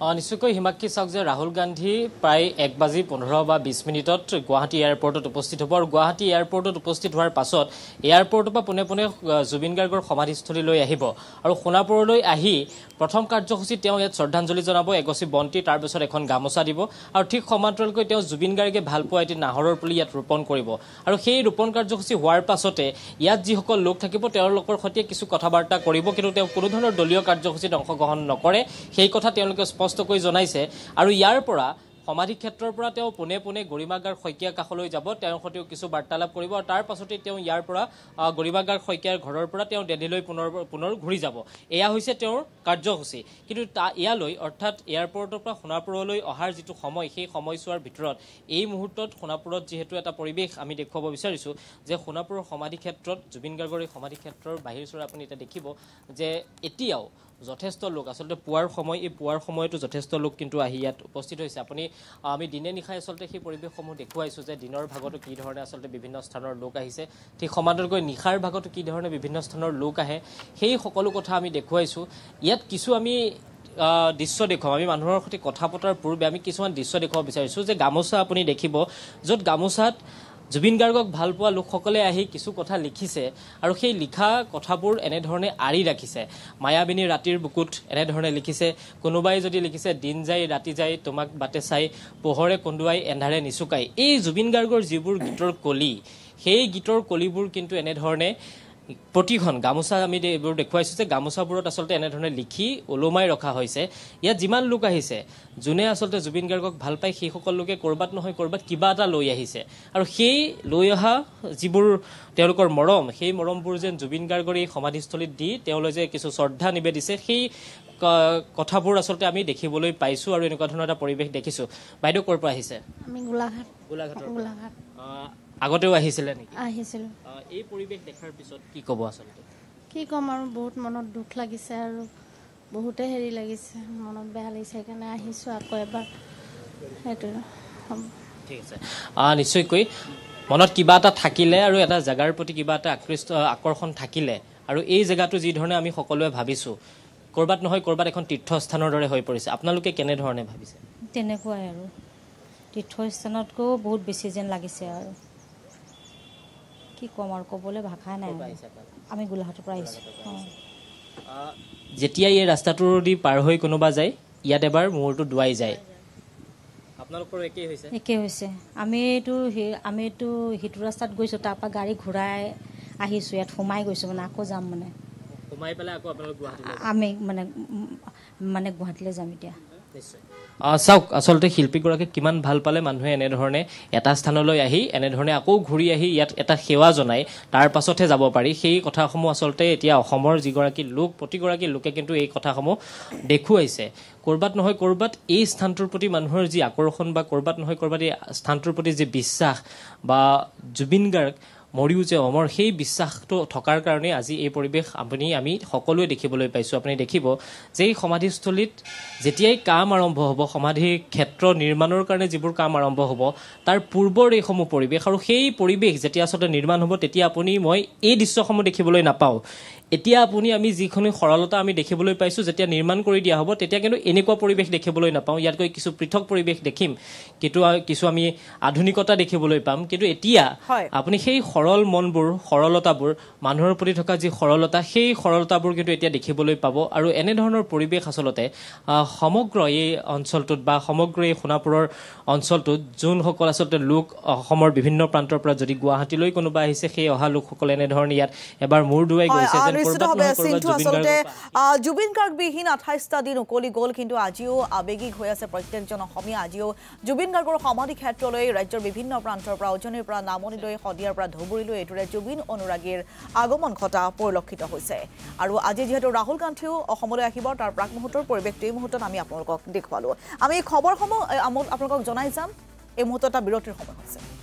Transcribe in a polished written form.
নিশ্চয়কৈ হিমাক্ষী চাওক যে ৰাহুল গান্ধী প্ৰায় 1:15 বা 20 মিনিটত গুৱাহাটী এয়াৰপৰ্টত উপস্থিত হ'ব আৰু গুৱাহাটী এয়াৰপৰ্টত উপস্থিত হোৱাৰ পাছত এয়াৰপৰ্টৰ পৰা পোনে পোনে জুবিন গাৰ্গৰ সমাধিস্থলীলৈ আহিব আৰু সোণাপুৰলৈ আহি প্ৰথম কাৰ্যসূচী তেওঁ ইয়াত শ্ৰদ্ধাঞ্জলি জনাব এগছি বন্তি তাৰ পিছত এখন গামোচা দিব আৰু ঠিক সমান্তৰালকৈ তেওঁ জুবিন গাৰ্গে ভাল পোৱা এটি নাহৰৰ পুলি ইয়াত ৰোপণ কৰিব আৰু সেই ৰোপণ কাৰ্যসূচী হোৱাৰ পাছতে ইয়াত যিসকল লোক থাকিব তেওঁলোকৰ সৈতে কিছু কথা-বাৰ্তা কৰিব কিন্তু তেওঁ কোনো ধৰণৰ দলীয় কাৰ্যসূচীত অংশগ্ৰহণ নকৰে সেই কথা তেওঁলোকে স্পষ্টকৈ জনাইছে আৰু ইয়াৰ পৰা সমাধি ক্ষেত্ৰৰ পৰা তেওঁ পোনে পোনে গৰিমাগাৰ শইকীয়া কাষলৈ যাব তেওঁৰ সৈতেও কিছু বাৰ্তালাপ কৰিব আৰু তাৰ পাছতে তেওঁ ইয়াৰ পৰা গৰিমাগাৰ শইকীয়াৰ ঘৰৰ পৰা তেওঁ দিল্লীলৈ পুনৰ ঘূৰি যাব এয়া হৈছে তেওঁৰ কাৰ্যসূচী কিন্তু ইয়ালৈ অৰ্থাৎ এয়াৰপৰ্টৰ পৰা সোণাপুৰলৈ অহাৰ যিটো সময় সেই সময়ছোৱাৰ ভিতৰত এই মুহূৰ্তত সোণাপুৰত যিহেতু এটা পৰিৱেশ আমি দেখুৱাব বিচাৰিছোঁ যে সোণাপুৰৰ সমাধি ক্ষেত্ৰত জুবিন গাৰ্গৰ এই সমাধি ক্ষেত্ৰৰ বাহিৰচোৰা আপুনি এতিয়া দেখিব যে এতিয়াও যথেষ্ট লোক আচলতে পুৱাৰ সময় এই পুৱাৰ সময়তো যথেষ্ট লোক কিন্তু আহি ইয়াত উপস্থিত হৈছে আপুনি আমি দিনে নিশাই আচলতে সেই পৰিৱেশসমূহ দেখুৱাইছোঁ যে দিনৰ ভাগতো কি ধৰণে আচলতে বিভিন্ন স্থানৰ লোক আহিছে ঠিক সমান্তৰালকৈ নিশাৰ ভাগতো কি ধৰণে বিভিন্ন স্থানৰ লোক আহে সেই সকলো কথা আমি দেখুৱাইছোঁ ইয়াত কিছু আমি দৃশ্য দেখুৱাম আমি মানুহৰ সৈতে কথা পতাৰ পূৰ্বে আমি কিছুমান দৃশ্য দেখুৱাব বিচাৰিছোঁ যে গামোচা আপুনি দেখিব য'ত গামোচাত জুবিন গাৰ্গক ভাল পোৱা লোকসকলে আহি কিছু কথা লিখিছে আৰু সেই লিখা কথাবোৰ এনেধৰণে আঁৰি ৰাখিছে মায়াবিনী ৰাতিৰ বুকুত এনেধৰণে লিখিছে কোনোবাই যদি লিখিছে দিন যায় ৰাতি যায় তোমাক বাটে চাই পোহৰে কন্দুৱাই এন্ধাৰে নিচুকাই এই জুবিন গাৰ্গৰ যিবোৰ গীতৰ কলি সেই গীতৰ কলিবোৰ কিন্তু এনেধৰণে প্ৰতিখন গামোচা আমি এইবোৰ দেখুৱাইছোঁ যে গামোচাবোৰত আচলতে এনেধৰণে লিখি ওলোমাই ৰখা হৈছে ইয়াত যিমান লোক আহিছে যোনে আচলতে জুবিন গাৰ্গক ভাল পায় সেই সকল লোকে ক'ৰবাত নহয় ক'ৰবাত কিবা এটা লৈ আহিছে আৰু সেই লৈ অহা যিবোৰ তেওঁলোকৰ মৰম সেই মৰমবোৰ যেন জুবিন গাৰ্গৰ এই সমাধিস্থলীত দি তেওঁলোকে যে কিছু শ্ৰদ্ধা নিবেদিছে সেই কথাবোৰ আচলতে আমি দেখিবলৈ পাইছোঁ আৰু এনেকুৱা ধৰণৰ এটা পৰিৱেশ দেখিছোঁ বাইদেউ ক'ৰ পৰা আহিছে আমি গোলাঘাট আগতেও আহিছিলে নেকি আহিছিলোঁ এই পৰিৱেশ দেখাৰ পিছত কি ক'ব আচলতে কি ক'ম আৰু বহুত মনত দুখ লাগিছে আৰু বহুতে হেৰি লাগিছে মনত বেয়া লাগিছে সেইকাৰণে আহিছোঁ আকৌ এবাৰ সেইটো ঠিক আছে নিশ্চয়কৈ মনত কিবা এটা থাকিলে আৰু এটা জেগাৰ প্ৰতি কিবা এটা আকৰ্ষণ থাকিলে আৰু এই জেগাটো যি ধৰণে আমি সকলোৱে ভাবিছোঁ ক'ৰবাত নহয় ক'ৰবাত এখন তীৰ্থস্থানৰ দৰে হৈ পৰিছে আপোনালোকে কেনেধৰণে ভাবিছে তেনেকুৱাই আৰু তীৰ্থস্থানতকৈও বহুত বেছি যেন লাগিছে আৰু কি ক'ম আৰু ক'বলৈ ভাষা নাই আমি গোলাঘাটৰ পৰা আহিছোঁ যেতিয়া এই ৰাস্তাটোৰ দি পাৰ হৈ কোনোবা যায় ইয়াত এবাৰ মূৰটো ডুৱাই যায় আপোনালোকৰ একেই হৈছে আমিতো সিটো ৰাস্তাত গৈছোঁ তাৰপৰা গাড়ী ঘূৰাই আহিছোঁ ইয়াত সোমাই গৈছোঁ মানে আকৌ যাম মানে সোমাই পেলাই আকৌ আপোনালোক আমি মানে গুৱাহাটীলৈ যাম এতিয়া চাওক আচলতে শিল্পীগৰাকীক কিমান ভাল পালে মানুহে এনেধৰণে এটা স্থানলৈ আহি এনেধৰণে আকৌ ঘূৰি আহি ইয়াত এটা সেৱা জনাই তাৰ পাছতহে যাব পাৰি সেই কথাসমূহ আচলতে এতিয়া অসমৰ যিগৰাকী লোক প্ৰতিগৰাকী লোকে কিন্তু এই কথাসমূহ দেখুৱাইছে ক'ৰবাত নহয় ক'ৰবাত এই স্থানটোৰ প্ৰতি মানুহৰ যি আকৰ্ষণ বা ক'ৰবাত নহয় ক'ৰবাত এই স্থানটোৰ প্ৰতি যি বিশ্বাস বা জুবিন গাৰ্গ মৰিও যে অমৰ সেই বিশ্বাসটো থকাৰ কাৰণে আজি এই পৰিৱেশ আমি সকলোৱে দেখিবলৈ পাইছোঁ আপুনি দেখিব যে এই সমাধিস্থলীত যেতিয়াই কাম আৰম্ভ হ'ব সমাধি ক্ষেত্ৰ নিৰ্মাণৰ কাৰণে যিবোৰ কাম আৰম্ভ হ'ব তাৰ পূৰ্বৰ এইসমূহ পৰিৱেশ আৰু সেই পৰিৱেশ যেতিয়া আচলতে নিৰ্মাণ হ'ব তেতিয়া মই এই দৃশ্যসমূহ দেখিবলৈ নাপাওঁ এতিয়া আমি যিখিনি সৰলতা আমি দেখিবলৈ পাইছোঁ যেতিয়া নিৰ্মাণ কৰি দিয়া হ'ব তেতিয়া কিন্তু এনেকুৱা পৰিৱেশ দেখিবলৈ নাপাওঁ ইয়াতকৈ কিছু পৃথক পৰিৱেশ দেখিম কিন্তু কিছু আমি আধুনিকতা দেখিবলৈ পাম কিন্তু এতিয়া আপুনি সেই সৰল মনবোৰ সৰলতাবোৰ মানুহৰ প্ৰতি থকা যি সৰলতা সেই সৰলতাবোৰ কিন্তু এতিয়া দেখিবলৈ পাব আৰু এনেধৰণৰ পৰিৱেশ আচলতে সমগ্ৰ এই অঞ্চলটোত বা সমগ্ৰ এই সোণাপুৰৰ অঞ্চলটোত যোনসকল আচলতে লোক অসমৰ বিভিন্ন প্ৰান্তৰ পৰা যদি গুৱাহাটীলৈ কোনোবা আহিছে সেই অহা লোকসকলে এনেধৰণে ইয়াত এবাৰ মূৰ ডুৱাই গৈছে জুবিন গাৰ্গ বিহীন 28টা দিন উকলি গ'ল কিন্তু আজিও আৱেগিক হৈ আছে প্ৰত্যেকজন অসমীয়া আজিও জুবিন গাৰ্গৰ সমাধি ক্ষেত্ৰলৈ ৰাজ্যৰ বিভিন্ন প্ৰান্তৰ পৰা উজনিৰ পৰা নামনিলৈ শদিয়াৰ পৰা ধুবুৰীলৈ এইটোৰে জুবিন অনুৰাগীৰ আগমন ঘটা পৰিলক্ষিত হৈছে আৰু আজি যিহেতু ৰাহুল গান্ধীও অসমলৈ আহিব তাৰ প্ৰাক মুহূৰ্তৰ পৰিৱেশটো এই মুহূৰ্তত আমি আপোনালোকক দেখুৱালোঁ আমি খবৰসমূহ আপোনালোকক জনাই যাম এই মুহূৰ্তত এটা বিৰতিৰ সময় হৈছে